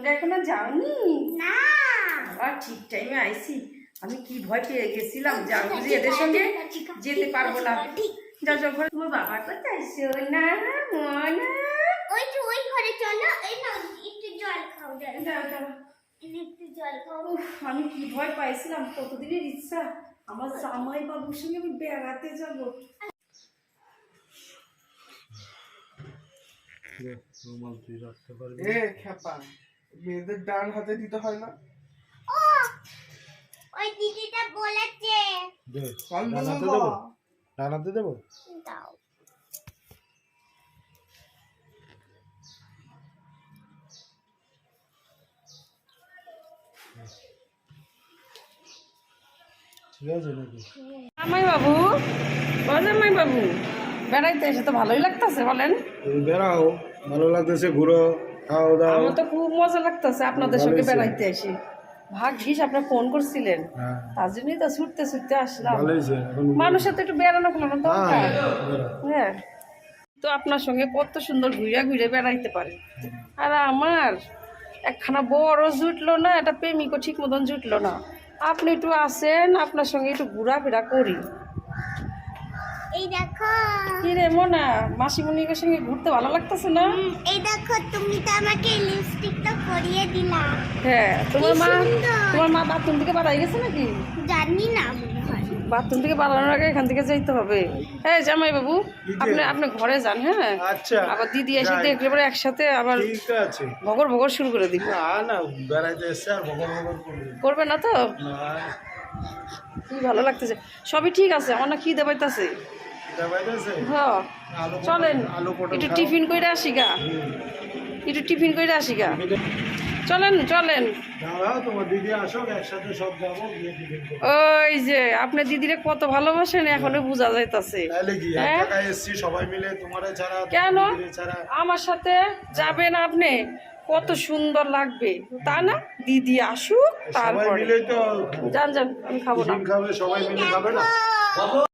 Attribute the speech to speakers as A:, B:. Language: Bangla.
A: সঙ্গে এখনো যাওনি?
B: না
A: আবার ঠিক টাইমে আইছি। আমি কি ভয় পেয়ে গেছিলাম যে আমি বুঝি এদের সঙ্গে যেতে পারবো না। যা যা ঘরে তোমার বাবার কোথায় সোনা মনা?
B: ওই ঘরে চলো। এই নাও একটু জল খাও।
A: যাও যাও।
B: একটু জল খাও।
A: আমি কি ভয় পাইছিলাম, কতদিনের ইচ্ছা আমার জামাই বাবুর সঙ্গে আমি বেড়াতে যাবো।
C: মেয়েদের ডান হাতে দিতে হয় না?
B: ও ওই দিদিটা বলেছে।
C: ডানাতে দেবো?
B: দাও।
C: ঠিক আছে নাকি?
A: জামাই বাবু, ও জামাই বাবু, বেড়াইতে এসে তো ভালোই লাগতেছে বলেন।
C: বেড়াও, ভালো লাগতেছে, ঘুরো, খাও দাও।
A: আমার তো খুব মজা লাগতেছে আপনাদের সঙ্গে বেড়াইতে এসে। ভাগ্যিস আপনার ফোন করছিলেন, তার জন্যই তো ছুটতে ছুটতে আসলাম। মানুষের তো একটু বেড়ানো খেলানো দরকার। হ্যাঁ, তো আপনার সঙ্গে কত সুন্দর ঘুরে ঘুরে বেড়াইতে পারে। আর আমার একখানা বড় জুটলো না, একটা প্রেমিকও ঠিক মতন জুটলো না। আপনি একটু আসেন, আপনার সঙ্গে একটু ঘোরাফেরা করি।
B: এই দেখো।
A: কি রে মোনা, মাসিমণিকের সঙ্গে ঘুরতে ভালো লাগতেছে না?
B: এই দেখো, তুমি তো আমাকে লিপস্টিকটা পরিয়ে দিলা।
A: হ্যাঁ, তোমার
B: কি সুন্দর।
A: মা বাথরুম থেকে বাড়াই গেছে নাকি?
B: জানি না মনে হয়।
A: বাথরুম থেকে বাড়ানোর আগে এখান থেকে যাইতে হবে। হ্যাঁ জামাই বাবু, আপনি ঘরে যান। হ্যাঁ,
C: আচ্ছা,
A: আবার দিদি এসে দেখলে পরে একসাথে আবার
C: ঠিক আছে।
A: ভগর ভগর শুরু করে দিব।
C: না বেড়াইতে এসছে আর বকর বকর করবে
A: করবে না তো?
C: না।
A: কি ভালো লাগতেছে, সবই ঠিক আছে। আমার না খিদে পাইতেছে। হ্যাঁ, চলেন একটু টিফিন করে আসি গা। চলেন চলেন।
C: তোমার দিদি আসুক, একসাথে সব যাবো, গিয়ে টিফিন করবো।
A: ওই যে আপনার দিদিরে কত ভালোবাসেন এখনো বোঝা যাইতাছে।
C: তাহলে কি এক জায়গায় এসছি সবাই মিলে, তোমারে ছাড়া
A: কেন
C: দিদিরে ছাড়া।
A: আমার সাথে যাবেন আপনি? কত সুন্দর লাগবে, তা না? দিদি আসুক
C: সবাই
A: তারপরে
C: মিলেই তো
A: যান যান, আমি খাবো না।
C: টিফিন খাবে, সবাই মিলে খাবে না।